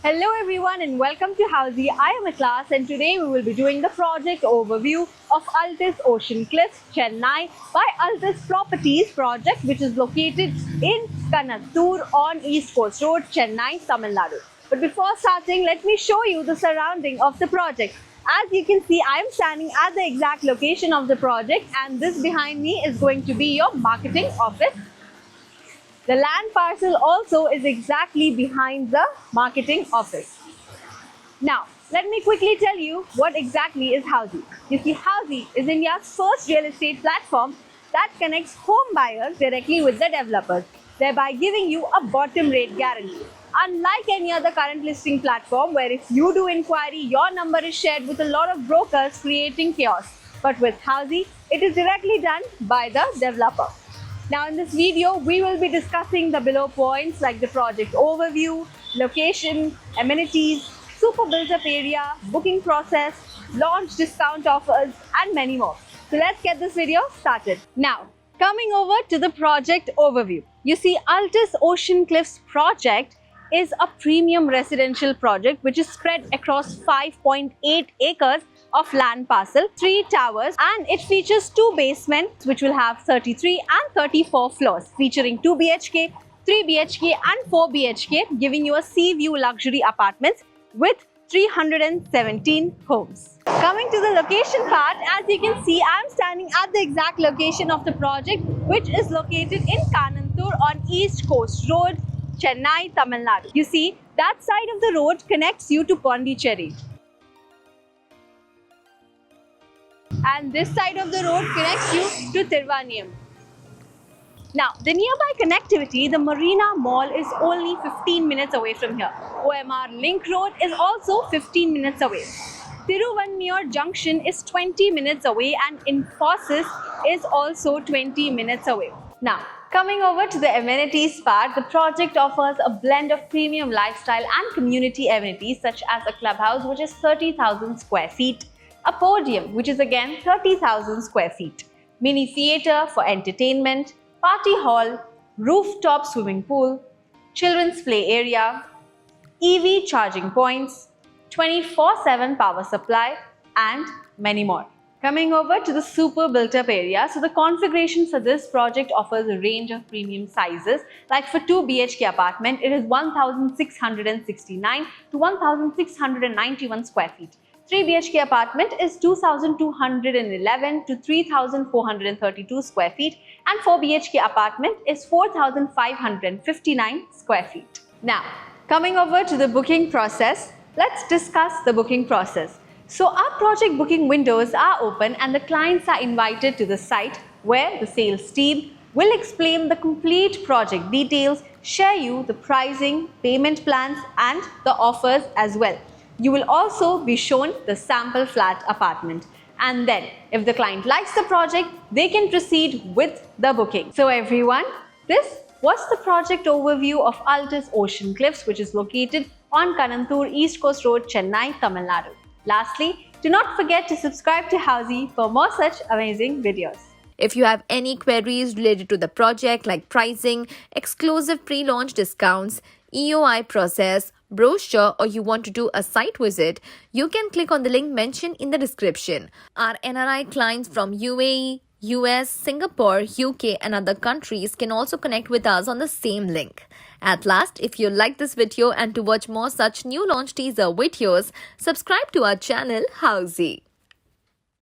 Hello everyone and welcome to Housey. I am Atlas and today we will be doing the project overview of Altis Ocean Cliffs, Chennai by Altis Properties project, which is located in Kanattur on East Coast Road, Chennai, Tamil Nadu. But before starting, let me show you the surrounding of the project. As you can see, I am standing at the exact location of the project, and this behind me is going to be your marketing office. The land parcel also is exactly behind the marketing office. Now, let me quickly tell you what exactly is Housey. You see, Housey is India's first real estate platform that connects home buyers directly with the developers, thereby giving you a bottom rate guarantee. Unlike any other current listing platform where if you do inquiry, your number is shared with a lot of brokers creating chaos. But with Housey, it is directly done by the developer. Now in this video, we will be discussing the below points like the project overview, location, amenities, super built-up area, booking process, launch discount offers, and many more. So let's get this video started. Now, coming over to the project overview. You see, Altis Ocean Cliffs project is a premium residential project which is spread across 5.8 acres of land parcel, 3 towers, and it features 2 basements which will have 33 and 34 floors, featuring 2 BHK, 3 BHK and 4 BHK, giving you a sea view luxury apartments with 317 homes. Coming to the location part, as you can see, I am standing at the exact location of the project, which is located in Kanattur on East Coast Road, Chennai, Tamil Nadu. You see, that side of the road connects you to Pondicherry. And this side of the road connects you to Tirvaniyam. Now, the nearby connectivity, the Marina Mall is only 15 minutes away from here. OMR Link Road is also 15 minutes away. Thiruvanmiyur Junction is 20 minutes away and Infosys is also 20 minutes away. Now, coming over to the amenities part, the project offers a blend of premium lifestyle and community amenities such as a clubhouse which is 30,000 square feet, a podium which is again 30,000 square feet, mini theatre for entertainment, party hall, rooftop swimming pool, children's play area, EV charging points, 24/7 power supply, and many more. Coming over to the super built-up area, so the configuration for this project offers a range of premium sizes. Like for 2 BHK apartment, it is 1,669 to 1,691 square feet. 3 BHK apartment is 2,211 to 3,432 square feet, and 4 BHK apartment is 4,559 square feet. Now, coming over to the booking process, let's discuss the booking process. So our project booking windows are open and the clients are invited to the site where the sales team will explain the complete project details, share you the pricing, payment plans and the offers as well. You will also be shown the sample flat apartment. And then if the client likes the project, they can proceed with the booking. So everyone, this was the project overview of Altis Ocean Cliffs, which is located on Kanattur, East Coast Road, Chennai, Tamil Nadu. Lastly, do not forget to subscribe to Housey for more such amazing videos. If you have any queries related to the project like pricing, exclusive pre-launch discounts, EOI process, brochure, or you want to do a site visit, you can click on the link mentioned in the description. Our NRI clients from UAE, US, Singapore, UK and other countries can also connect with us on the same link. At last, if you like this video and to watch more such new launch teaser videos, subscribe to our channel Housey.